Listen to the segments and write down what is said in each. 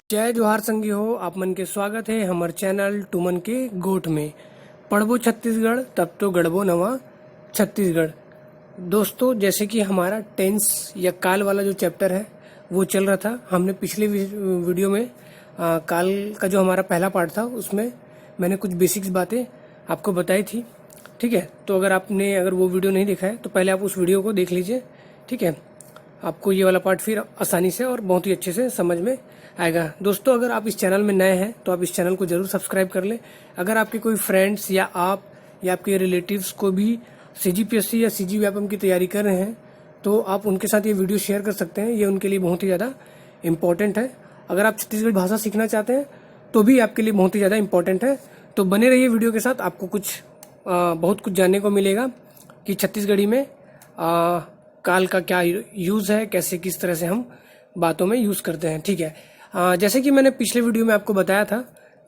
जय जोहार संगी हो आप मन के स्वागत है हमारे चैनल टूमन के गोठ में। पढ़बो छत्तीसगढ़ तब तो गढ़बो नवा छत्तीसगढ़। दोस्तों, जैसे कि हमारा टेंस या काल वाला जो चैप्टर है वो चल रहा था। हमने पिछले वीडियो में काल का जो हमारा पहला पार्ट था उसमें मैंने कुछ बेसिक्स बातें आपको बताई थी। ठीक है, तो अगर वो वीडियो नहीं देखा है तो पहले आप उस वीडियो को देख लीजिए। ठीक है, आपको ये वाला पार्ट फिर आसानी से और बहुत ही अच्छे से समझ में आएगा। दोस्तों, अगर आप इस चैनल में नए हैं तो आप इस चैनल को जरूर सब्सक्राइब कर लें। अगर आपके कोई फ्रेंड्स या आप या आपके रिलेटिव्स को भी सीजीपीएससी या सीजी व्यापम की तैयारी कर रहे हैं तो आप उनके साथ ये वीडियो शेयर कर सकते हैं। ये उनके लिए बहुत ही ज़्यादा इम्पोर्टेंट है। अगर आप छत्तीसगढ़ी भाषा सीखना चाहते हैं तो भी आपके लिए बहुत ही ज़्यादा इम्पोर्टेंट है। तो बने रहिए वीडियो के साथ, आपको बहुत कुछ जानने को मिलेगा कि छत्तीसगढ़ी में काल का क्या यूज़ है, कैसे किस तरह से हम बातों में यूज़ करते हैं। ठीक है, जैसे कि मैंने पिछले वीडियो में आपको बताया था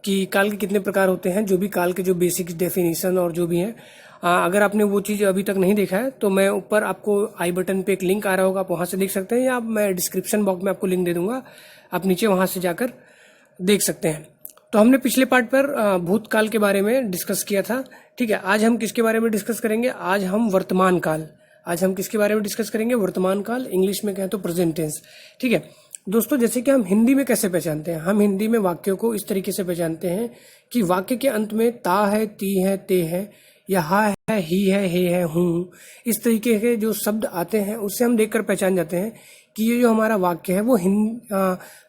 कि काल के कितने प्रकार होते हैं, जो भी काल के जो बेसिक डेफिनेशन और जो भी है। अगर आपने वो चीज़ अभी तक नहीं देखा है तो मैं ऊपर आपको आई बटन पे एक लिंक आ रहा होगा, आप वहाँ से देख सकते हैं, या मैं डिस्क्रिप्शन बॉक्स में आपको लिंक दे दूंगा, आप नीचे वहाँ से जाकर देख सकते हैं। तो हमने पिछले पार्ट पर भूतकाल के बारे में डिस्कस किया था। ठीक है, आज हम किसके बारे में डिस्कस करेंगे? आज हम वर्तमान काल। आज हम किसके बारे में डिस्कस करेंगे? वर्तमान काल, इंग्लिश में कहें तो प्रेजेंट टेंस। ठीक है दोस्तों, जैसे कि हम हिंदी में कैसे पहचानते हैं, हम हिंदी में वाक्यों को इस तरीके से पहचानते हैं कि वाक्य के अंत में ता है, ती है, ते है, या हा है, ही है, हे है, हूँ, इस तरीके के जो शब्द आते हैं उससे हम देखकर पहचान जाते हैं कि ये जो हमारा वाक्य है वो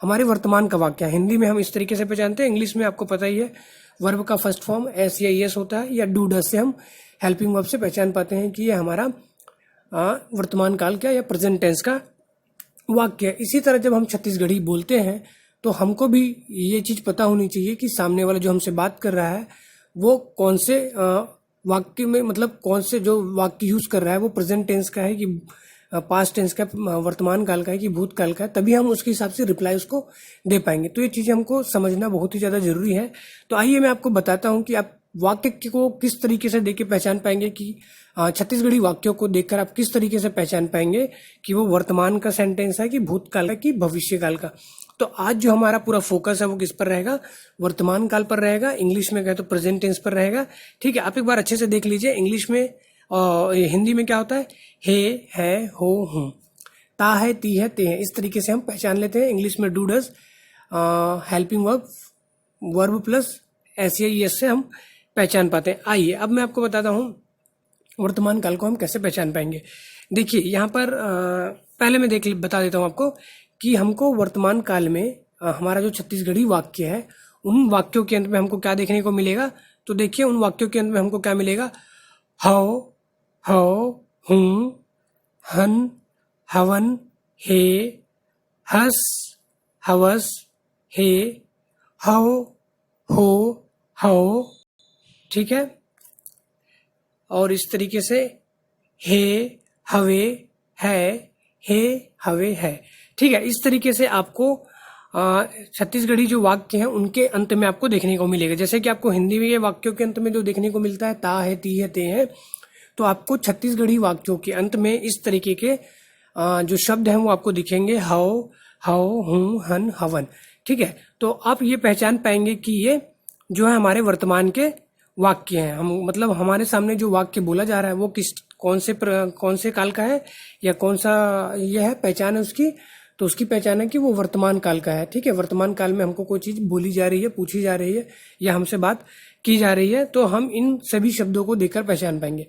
हमारे वर्तमान का वाक्य है। हिंदी में हम इस तरीके से पहचानते हैं। इंग्लिश में आपको पता ही है, वर्ब का फर्स्ट फॉर्म एस या एस होता है, या डू डस से हम हेल्पिंग वर्ब से पहचान पाते हैं कि ये हमारा वर्तमान काल का या प्रेजेंट टेंस का वाक्य। इसी तरह जब हम छत्तीसगढ़ी बोलते हैं तो हमको भी ये चीज़ पता होनी चाहिए कि सामने वाला जो हमसे बात कर रहा है वो कौन से वाक्य में, मतलब कौन से जो वाक्य यूज़ कर रहा है वो प्रेजेंट टेंस का है कि पास्ट टेंस का, वर्तमान काल का है कि भूतकाल का है, तभी हम उसके हिसाब से रिप्लाई उसको दे पाएंगे। तो ये चीज़ें हमको समझना बहुत ही ज़्यादा जरूरी है। तो आइए मैं आपको बताता हूँ कि आप वाक्य को किस तरीके से देख के पहचान पाएंगे, कि छत्तीसगढ़ी वाक्यों को देखकर आप किस तरीके से पहचान पाएंगे कि वो वर्तमान का सेंटेंस है कि भूतकाल का कि भविष्यकाल का। तो आज जो हमारा पूरा फोकस है वो किस पर रहेगा? वर्तमान काल पर रहेगा। इंग्लिश में कहे तो प्रेजेंट टेंस पर रहेगा। ठीक है, आप एक बार अच्छे से देख लीजिए। इंग्लिश में हिंदी में क्या होता है? हे, है, हो, हूँ, ता है, ती है, ते है, इस तरीके से हम पहचान लेते हैं। इंग्लिश में do does helping verb, verb plus S या एस से हम पहचान पाते हैं। आइए अब मैं आपको बताता हूँ वर्तमान काल को हम कैसे पहचान पाएंगे। देखिए यहाँ पर पहले मैं बता देता हूँ आपको कि हमको वर्तमान काल में हमारा जो छत्तीसगढ़ी वाक्य है उन वाक्यों के अंत में हमको क्या देखने को मिलेगा। तो देखिए उन वाक्यों के अंत में हमको क्या मिलेगा? हव, हव, हूँ, हन, हवन, हे, हस, हवस, हे, हव, हो, हव। ठीक है, और इस तरीके से हे, हवे, है, हे, हवे, है। ठीक है, इस तरीके से आपको छत्तीसगढ़ी जो वाक्य हैं उनके अंत में आपको देखने को मिलेगा। जैसे कि आपको हिंदी में ये वाक्यों के अंत में जो देखने को मिलता है ता है, ती है, ते है, तो आपको छत्तीसगढ़ी वाक्यों के अंत में इस तरीके के जो शब्द हैं वो आपको दिखेंगे, हव, हव, हूँ, हन, हवन। ठीक है, तो आप ये पहचान पाएंगे कि ये जो है हमारे वर्तमान के वाक्य हैं। हम मतलब हमारे सामने जो वाक्य बोला जा रहा है वो कौन से काल का है या कौन सा ये है, पहचान है उसकी। तो उसकी पहचान है कि वो वर्तमान काल का है। ठीक है, वर्तमान काल में हमको कोई चीज़ बोली जा रही है, पूछी जा रही है या हमसे बात की जा रही है, तो हम इन सभी शब्दों को देखकर पहचान पाएंगे।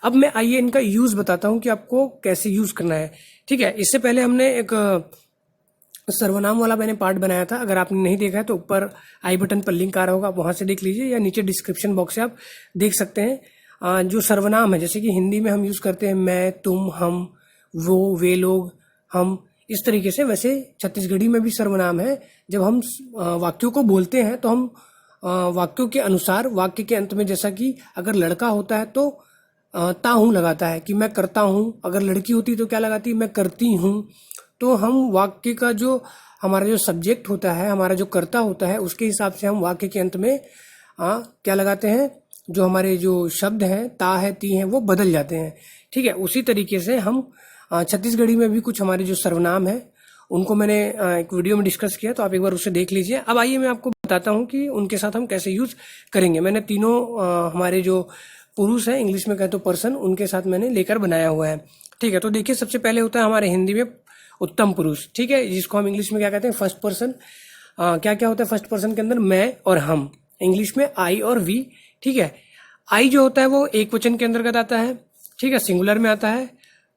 अब मैं आइए इनका यूज़ बताता हूँ कि आपको कैसे यूज़ करना है। ठीक है, इससे पहले हमने एक सर्वनाम वाला मैंने पार्ट बनाया था। अगर आपने नहीं देखा है तो ऊपर आई बटन पर लिंक आ रहा होगा, आप वहाँ से देख लीजिए, या नीचे डिस्क्रिप्शन बॉक्स से आप देख सकते हैं। जो सर्वनाम है, जैसे कि हिंदी में हम यूज़ करते हैं मैं, तुम, हम, वो, वे लोग, हम, इस तरीके से, वैसे छत्तीसगढ़ी में भी सर्वनाम है। जब हम वाक्यों को बोलते हैं तो हम वाक्यों के अनुसार वाक्य के अंत में, जैसा कि अगर लड़का होता है तो ता हूँ लगाता है कि मैं करता हूँ, अगर लड़की होती तो क्या लगाती है? मैं करती हूँ। तो हम वाक्य का जो हमारा जो सब्जेक्ट होता है, हमारा जो कर्ता होता है, उसके हिसाब से हम वाक्य के अंत में क्या लगाते हैं? जो हमारे जो शब्द हैं ता है, ती हैं, वो बदल जाते हैं। ठीक है, उसी तरीके से हम छत्तीसगढ़ी में भी कुछ हमारे जो सर्वनाम है उनको मैंने एक वीडियो में डिस्कस किया, तो आप एक बार उसे देख लीजिए। अब आइए मैं आपको बताता हूँ कि उनके साथ हम कैसे यूज करेंगे। मैंने तीनों हमारे जो पुरुष हैं, इंग्लिश में कहे तो पर्सन, उनके साथ मैंने लेकर बनाया हुआ है। ठीक है, तो देखिए सबसे पहले होता है हमारे हिंदी में उत्तम पुरुष। ठीक है, जिसको हम इंग्लिश में क्या कहते हैं, फर्स्ट पर्सन। क्या क्या होता है फर्स्ट पर्सन के अंदर, मैं और हम, इंग्लिश में आई और वी। ठीक है, आई जो होता है वो एक वचन के अंतर्गत आता है। ठीक है, सिंगुलर में आता है।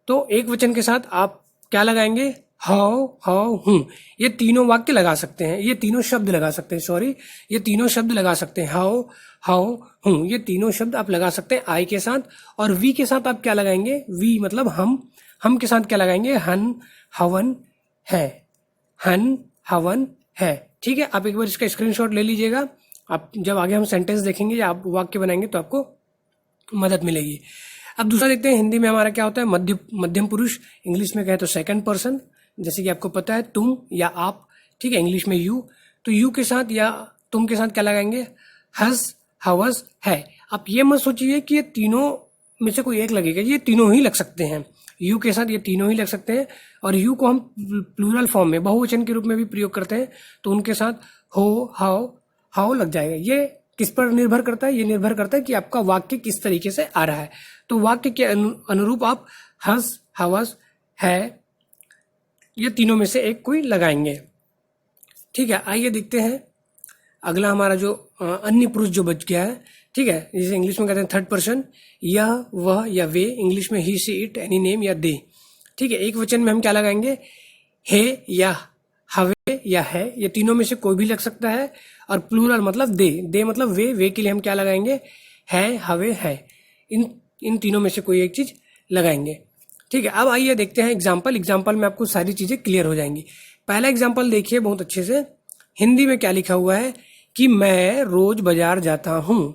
तो एक वचन के साथ आप क्या लगाएंगे, हाउ हाउ हूं। ये तीनों वाक्य लगा सकते हैं, ये तीनों शब्द लगा सकते हैं, सॉरी, ये तीनों शब्द लगा सकते हैं। हाउ हाउ हूं, ये तीनों शब्द आप लगा सकते हैं आई के साथ। और वी के साथ आप क्या लगाएंगे, वी मतलब हम के साथ क्या लगाएंगे, हन हवन है, हन हवन है। ठीक है, आप एक बार इसका स्क्रीनशॉट ले लीजिएगा। आप जब आगे हम सेंटेंस देखेंगे या आप वाक्य बनाएंगे तो आपको मदद मिलेगी। अब दूसरा देखते हैं, हिंदी में हमारा क्या होता है, मध्यम पुरुष। इंग्लिश में कहे तो सेकंड पर्सन, जैसे कि आपको पता है तुम या आप। ठीक है, इंग्लिश में यू, तो यू के साथ या तुम के साथ क्या लगाएंगे, हस हवस है। आप ये मत सोचिए कि ये तीनों में से कोई एक लगेगा, ये तीनों ही लग सकते हैं। यू के साथ ये तीनों ही लग सकते हैं। और यू को हम प्लूरल फॉर्म में, बहुवचन के रूप में भी प्रयोग करते हैं, तो उनके साथ हो हाउ हाउ लग जाएगा। ये किस पर निर्भर करता है, ये निर्भर करता है कि आपका वाक्य किस तरीके से आ रहा है। तो वाक्य के अनुरूप आप हंस हवस है, ये तीनों में से एक कोई लगाएंगे। ठीक है, आइए देखते हैं अगला हमारा जो अन्य पुरुष जो बच गया है। ठीक है, जिसे इंग्लिश में कहते हैं थर्ड पर्सन, यह वह या वे, इंग्लिश में ही सी इट एनी नेम या दे। ठीक है, एक वचन में हम क्या लगाएंगे, हे या हवे या है, ये तीनों में से कोई भी लग सकता है। और प्लूरल मतलब दे मतलब वे के लिए हम क्या लगाएंगे, है हवे है, इन तीनों में से कोई एक चीज लगाएंगे। ठीक है, अब आइए देखते हैं एग्जाम्पल में आपको सारी चीजें क्लियर हो जाएंगी। पहला एग्जाम्पल देखिए बहुत अच्छे से, हिंदी में क्या लिखा हुआ है कि मैं रोज बाजार जाता हूं,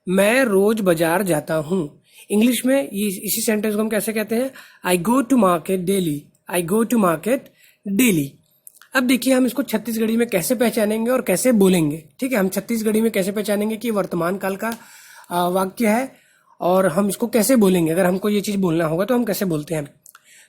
मैं रोज बाजार जाता हूं। इंग्लिश में इसी सेंटेंस को हम कैसे कहते हैं, I go to market daily, I go to market daily. अब देखिए हम इसको छत्तीसगढ़ी में कैसे पहचानेंगे और कैसे बोलेंगे। ठीक है, हम छत्तीसगढ़ी में कैसे पहचानेंगे कि वर्तमान काल का वाक्य है और हम इसको कैसे बोलेंगे, अगर हमको ये चीज बोलना होगा तो हम कैसे बोलते हैं।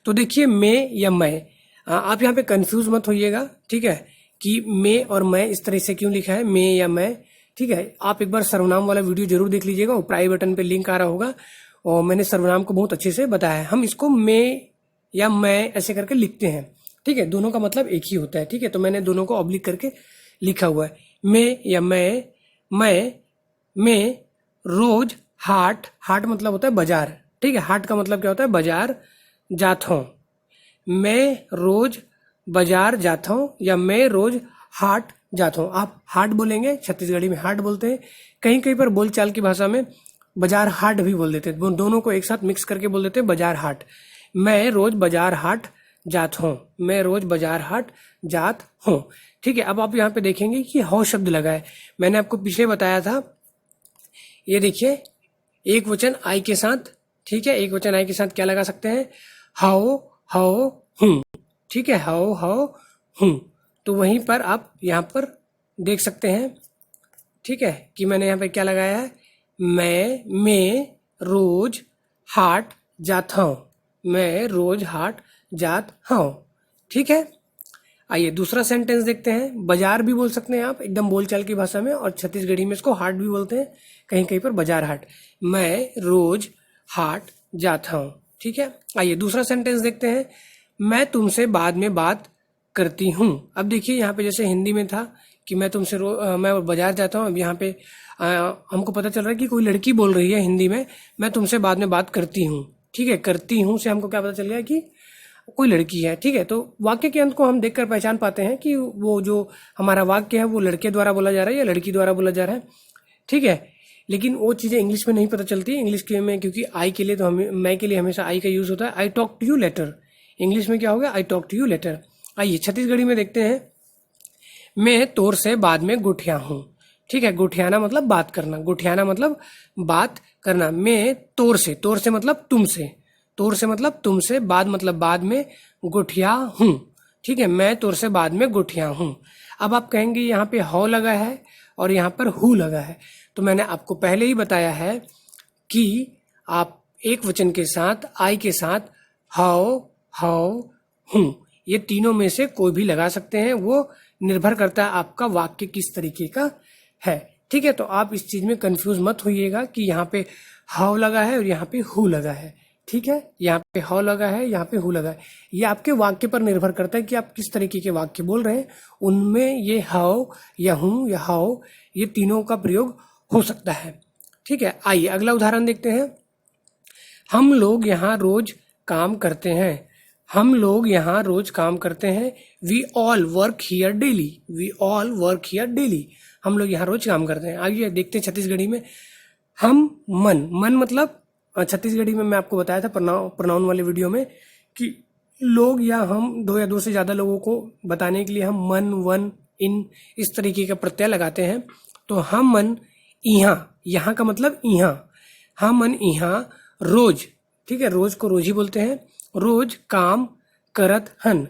तो देखिए मैं या मैं, आप यहाँ पे कंफ्यूज मत होइएगा। ठीक है, कि मैं और मैं इस तरह से क्यों लिखा है, मैं या मैं। ठीक है, आप एक बार सर्वनाम वाला वीडियो जरूर देख लीजिएगा, ऊपर आई बटन पे लिंक आ रहा होगा, और मैंने सर्वनाम को बहुत अच्छे से बताया है। हम इसको मैं या मैं ऐसे करके लिखते हैं। ठीक है, दोनों का मतलब एक ही होता है। ठीक है, तो मैंने दोनों को ऑब्लिक करके लिखा हुआ है, मैं या मैं रोज हाट मतलब होता है बाजार। ठीक है, हाट का मतलब क्या होता है, बाजार जाता हूं, मैं रोज बाजार जाता हूं या मैं रोज हाट जाता हूं। आप हाट बोलेंगे, छत्तीसगढ़ी में हाट बोलते हैं, कहीं कहीं पर बोलचाल की भाषा में बाजार हाट भी बोल देते हैं, दोनों को एक साथ मिक्स करके बोल देते हैं बाजार हाट। मैं रोज बाजार हाट जात हूं, मैं रोज बाजार हाट जात हूं। ठीक है, अब आप यहाँ पे देखेंगे कि हाउ शब्द लगा है, मैंने आपको पीछे बताया था। ये देखिए एक वचन आई के साथ, ठीक है, एक वचन आई के साथ क्या लगा सकते हैं, हाउ हाउ हूं। ठीक है, हाउ हाउ हूं, तो वहीं पर आप यहाँ पर देख सकते हैं। ठीक है, कि मैंने यहाँ पे क्या लगाया है, मैं रोज हाट जाता हूं, मैं रोज हाट जात हूं। ठीक है, आइए दूसरा सेंटेंस देखते हैं। बाजार भी बोल सकते हैं आप एकदम बोलचाल की भाषा में, और छत्तीसगढ़ी में इसको हाट भी बोलते हैं, कहीं कहीं पर बाजार हाट। मैं रोज हाट जाता हूं। ठीक है, आइए दूसरा सेंटेंस देखते हैं। मैं तुमसे बाद में बात करती हूँ। अब देखिए यहाँ पे जैसे हिंदी में था कि मैं तुमसे मैं बाजार जाता हूँ, अब यहाँ पे हमको पता चल रहा है कि कोई लड़की बोल रही है हिंदी में, मैं तुमसे बाद में बात करती हूँ। ठीक है, करती हूँ से हमको क्या पता चल गया कि कोई लड़की है। ठीक है, तो वाक्य के अंत को हम देखकर पहचान पाते हैं कि वो जो हमारा वाक्य है वो लड़के द्वारा बोला जा रहा है या लड़की द्वारा बोला जा रहा है। ठीक है, लेकिन वो चीज़ें इंग्लिश में नहीं पता चलती। इंग्लिश के में क्योंकि आई के लिए तो मैं के लिए हमेशा आई का यूज होता है। I talk to you later, English में क्या होगा, I talk to you later. आइए छत्तीसगढ़ी में देखते हैं। मैं तोर से बाद में गुठिया हूं। ठीक है, गुठियाना मतलब बात करना, गुठियाना मतलब बात करना। मैं तोर से मतलब तुमसे, तोर से मतलब तुमसे, बाद मतलब बाद में, गुठिया हूं। ठीक है, मैं तोर से बाद में गुठिया हूं। अब आप कहेंगे यहाँ पे हाउ लगा है और यहाँ पर हु लगा है, तो मैंने आपको पहले ही बताया है कि आप एक वचन के साथ आई के साथ हाउ हाउ हूं, ये तीनों में से कोई भी लगा सकते हैं, वो निर्भर करता है आपका वाक्य किस तरीके का है। ठीक है, तो आप इस चीज में कंफ्यूज मत होइएगा कि यहाँ पे हाउ लगा है और यहाँ पे हु लगा है। ठीक है, यहाँ पे हाउ लगा है, यहाँ पे हु लगा है, ये आपके वाक्य पर निर्भर करता है कि आप किस तरीके के वाक्य बोल रहे हैं। उनमें ये हाउ या हूं या हाउ, ये तीनों का प्रयोग हो सकता है। ठीक है, आइए अगला उदाहरण देखते हैं। हम लोग यहाँ रोज काम करते हैं। हम लोग यहाँ रोज काम करते हैं। We all work here daily. We all work here daily. हम लोग यहाँ रोज काम करते हैं। आइए देखते हैं छत्तीसगढ़ी में। हम मन, मन मतलब छत्तीसगढ़ी में मैं आपको बताया था प्रोनाउन वाले वीडियो में कि लोग या हम, दो या दो से ज्यादा लोगों को बताने के लिए हम मन, वन, इन इस तरीके का प्रत्यय लगाते हैं। तो हम मन यहाँ, यहाँ का मतलब यहाँ, हम मन यहाँ रोज, ठीक है, रोज को रोज ही बोलते हैं, रोज काम करत हन।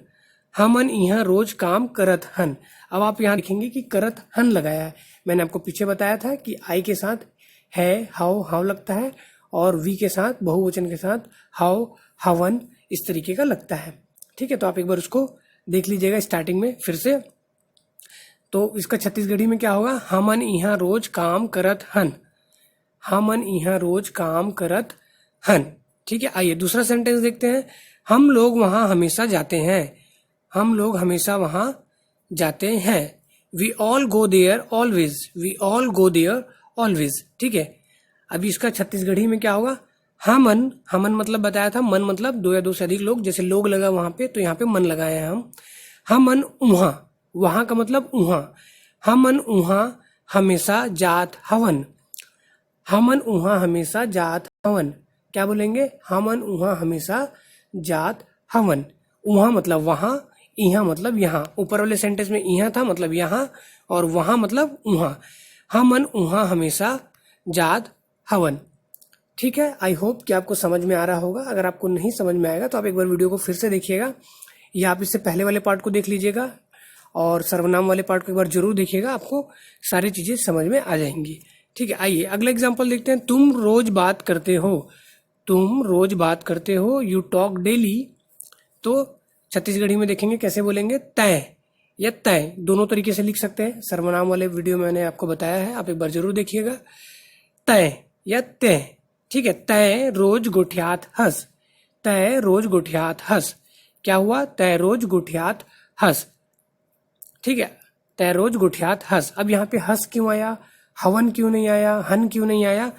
हमन यहाँ रोज काम करत हन। अब आप यहाँ लिखेंगे कि करत हन लगाया है। मैंने आपको पीछे बताया था कि आई के साथ है, हाउ, हाउ लगता है, और वी के साथ, बहुवचन के साथ हाउ, हवन इस तरीके का लगता है। ठीक है, तो आप एक बार उसको देख लीजिएगा स्टार्टिंग में फिर से। तो इसका छत्तीसगढ़ी में क्या होगा? हमन यहाँ रोज काम करत हन। हमन यहाँ रोज काम करत हन। ठीक है, आइए दूसरा सेंटेंस देखते हैं। हम लोग वहां हमेशा जाते हैं। हम लोग हमेशा वहां जाते हैं। We all go there always. We all go there always. ठीक है, अभी इसका छत्तीसगढ़ी में क्या होगा? हमन, हमन मतलब बताया था, मन मतलब दो या दो से अधिक लोग, जैसे लोग लगा वहां पे, तो यहाँ पे मन लगाए हैं हम। हमन उहाँ, वहां का मतलब उहाँ। हमन उहाँ हमेशा जात हवन। हमन उहाँ हमेशा जात हवन। क्या बोलेंगे? हमन उहाँ हमेशा जात हवन। उहाँ मतलब वहां, यहाँ मतलब यहाँ। ऊपर वाले सेंटेंस में यहाँ था मतलब यहाँ, और वहां मतलब उहाँ। हमन उहाँ हमेशा जात हवन। ठीक है, आई होप कि आपको समझ में आ रहा होगा। अगर आपको नहीं समझ में आएगा तो आप एक बार वीडियो को फिर से देखिएगा, या आप इससे पहले वाले पार्ट को देख लीजिएगा, और सर्वनाम वाले पार्ट को एक बार जरूर देखिएगा, आपको सारी चीजें समझ में आ जाएंगी। ठीक है, आइए अगला एग्जाम्पल देखते हैं। तुम रोज बात करते हो। तुम रोज बात करते हो। You talk daily. तो छत्तीसगढ़ी में देखेंगे कैसे बोलेंगे? तय या तय, दोनों तरीके से लिख सकते हैं। सर्वनाम वाले वीडियो में मैंने आपको बताया है, आप एक बार जरूर देखिएगा। तय या तय। ठीक है, तय रोज गुठियात हंस। तय रोज गुठियात हंस। क्या हुआ? तय रोज गुठियात हंस। ठीक है, तय रोज गुठियात हंस। अब यहाँ पे हंस क्यों आया? हवन क्यों नहीं आया? हन क्यों नहीं आया?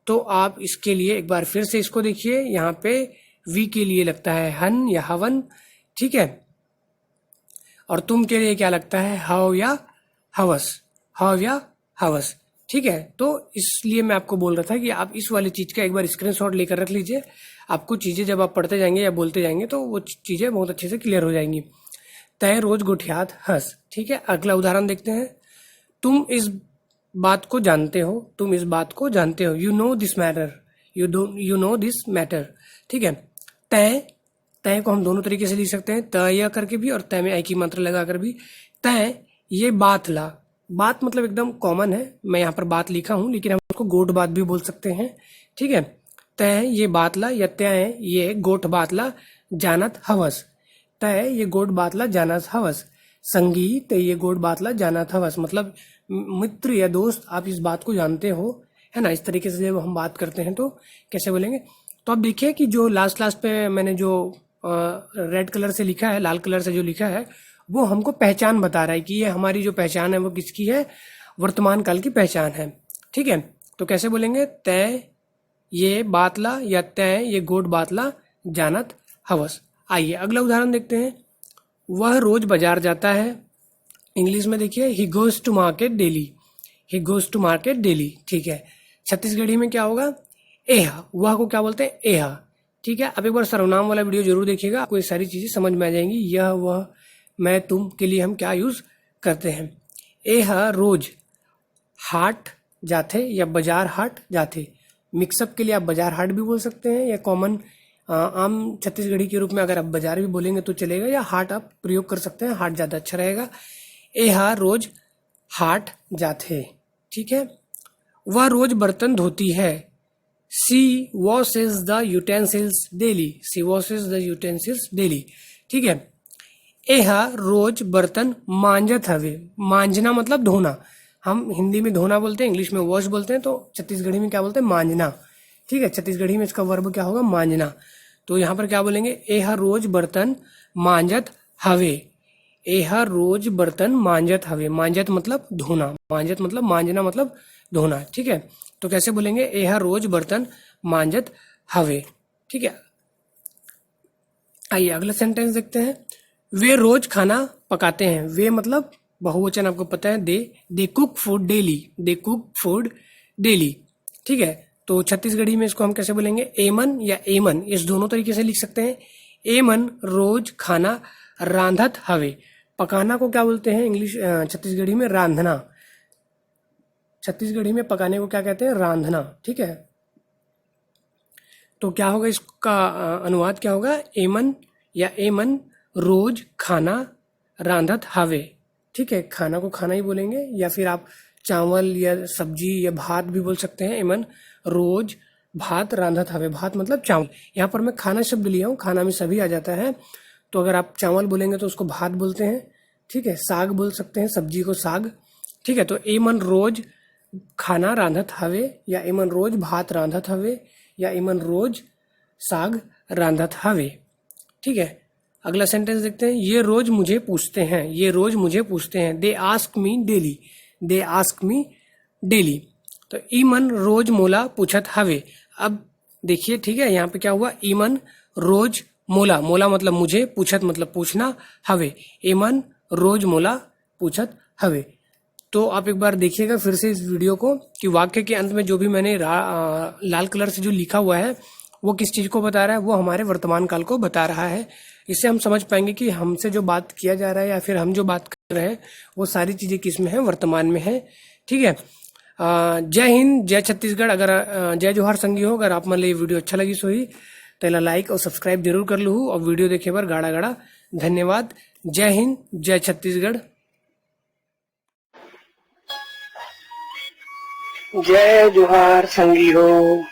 तो आप इसके लिए एक बार फिर से इसको देखिए। यहाँ पे वी के लिए लगता है हन या हवन। ठीक है, और तुम के लिए क्या लगता है? हाव या हवस। हाव या हवस। ठीक है, तो इसलिए मैं आपको बोल रहा था कि आप इस वाली चीज का एक बार स्क्रीनशॉट लेकर रख लीजिए। आपको चीजें जब आप पढ़ते जाएंगे या बोलते जाएंगे तो वो चीजें बहुत अच्छे से क्लियर हो जाएंगी। तय रोज गुठियात हंस। ठीक है, अगला उदाहरण देखते हैं। तुम इस बात को जानते हो। तुम इस बात को जानते हो। You know this matter. You know this matter. ठीक है, तय, तय को हम दोनों तरीके से लिख सकते हैं, तय करके भी और तय में आई की मात्रा लगाकर भी। तय ये बात ला। बात मतलब एकदम कॉमन है, मैं यहाँ पर बात लिखा हूं, लेकिन हम उसको गोट बात भी बोल सकते हैं। ठीक है, तय ये बात ला या तय ये गोट बात ला जानत हवस। तय ये गोट बात ला जानत हवस। संगीत ये गोट बात ला जानत हवस, मतलब मित्र या दोस्त आप इस बात को जानते हो, है ना। इस तरीके से जब हम बात करते हैं तो कैसे बोलेंगे? तो आप देखिए कि जो लास्ट पे मैंने जो रेड कलर से लिखा है, लाल कलर से जो लिखा है, वो हमको पहचान बता रहा है कि ये हमारी जो पहचान है वो किसकी है? वर्तमान काल की पहचान है। ठीक है, तो कैसे बोलेंगे? तय ये बातला या तय ये गोट बातला जानत हवस। आइए अगला उदाहरण देखते हैं। वह रोज बाजार जाता है। इंग्लिश में देखिए, he goes to market daily. He goes to market daily. ठीक है, छत्तीसगढ़ी में क्या होगा? एहा। वह को क्या बोलते हैं? एहा। ठीक है, अब एक बार सर्वनाम वाला वीडियो जरूर देखिएगा, आपको ये सारी चीजें समझ में आ जाएंगी। यह, वह, मैं, तुम के लिए हम क्या यूज करते हैं। एहा रोज हाट जाते या बाजार हाट जाते। मिक्सअप के लिए आप बाजार हाट भी बोल सकते हैं, या कॉमन आम छत्तीसगढ़ी के रूप में अगर आप बाजार भी बोलेंगे तो चलेगा, या हाट आप प्रयोग कर सकते हैं, हाट ज्यादा अच्छा रहेगा। एहा रोज हाट जाते। ठीक है, वह रोज बर्तन धोती है। She washes the utensils daily. She washes the utensils daily. ठीक है, एहा रोज बर्तन मांजत हवे। मांजना मतलब धोना, हम हिंदी में धोना बोलते हैं, इंग्लिश में वॉश बोलते हैं, तो छत्तीसगढ़ी में क्या बोलते हैं, मांजना। ठीक है, छत्तीसगढ़ी में इसका वर्ब क्या होगा, मांजना। तो यहाँ पर क्या बोलेंगे, एहा रोज बर्तन मांजत हवे। एहा रोज बर्तन मांजत हवे। मांजत मतलब धोना, मांजत मतलब मांजना मतलब धोना। ठीक है, तो कैसे बोलेंगे, एहा रोज बर्तन मांजत हवे। ठीक है, आइए अगला सेंटेंस देखते हैं। वे रोज खाना पकाते हैं। वे मतलब बहुवचन, आपको पता है, they cook food daily. They cook food daily. ठीक है, तो छत्तीसगढ़ी में इसको हम कैसे बोलेंगे, एमन या एमन, इस दोनों तरीके से लिख सकते हैं। एमन रोज खाना रांधत हवे। पकाना को क्या बोलते हैं इंग्लिश, छत्तीसगढ़ी में रांधना। छत्तीसगढ़ी में पकाने को क्या कहते हैं, रांधना। ठीक है, तो क्या होगा इसका अनुवाद क्या होगा, एमन या एमन रोज खाना रांधत हवे। ठीक है, खाना को खाना ही बोलेंगे, या फिर आप चावल या सब्जी या भात भी बोल सकते हैं। एमन रोज भात रांधत हवे। भात मतलब चावल। यहाँ पर मैं खाना शब्द लिया हूँ, खाना में सभी आ जाता है, तो अगर आप चावल बोलेंगे तो उसको भात बोलते हैं। ठीक है, साग बोल सकते हैं, सब्जी को साग। ठीक है, तो एमन रोज खाना रांधत हवे, या एमन रोज भात रांधत हवे, या एमन रोज साग रांधत हवे। ठीक है, अगला सेंटेंस देखते हैं। ये रोज मुझे पूछते हैं। ये रोज मुझे पूछते हैं। They ask me daily. They ask me daily. तो ईमन रोज मोला पूछत हवे। अब देखिए, ठीक है, यहाँ पे क्या हुआ, ईमन रोज मोला, मोला मतलब मुझे, पूछत मतलब पूछना, हवे, ईमन रोज मोला पूछत हवे। तो आप एक बार देखिएगा फिर से इस वीडियो को, कि वाक्य के अंत में जो भी मैंने लाल कलर से जो लिखा हुआ है वो किस चीज को बता रहा है, वो हमारे वर्तमान काल को बता रहा है। इससे हम समझ पाएंगे कि हमसे जो बात किया जा रहा है या फिर हम जो बात कर रहे हैं वो सारी चीजें किस में है, वर्तमान में है। ठीक है, जय हिंद, जय छत्तीसगढ़। अगर जय जोहार संगी हो, अगर आप मान ली वीडियो अच्छा लगी सो ही तो लाइक और सब्सक्राइब जरूर कर लू, और वीडियो देखे पर गाड़ा गाड़ा धन्यवाद। जय हिंद, जय छत्तीसगढ़। जय जोहार संगी हो।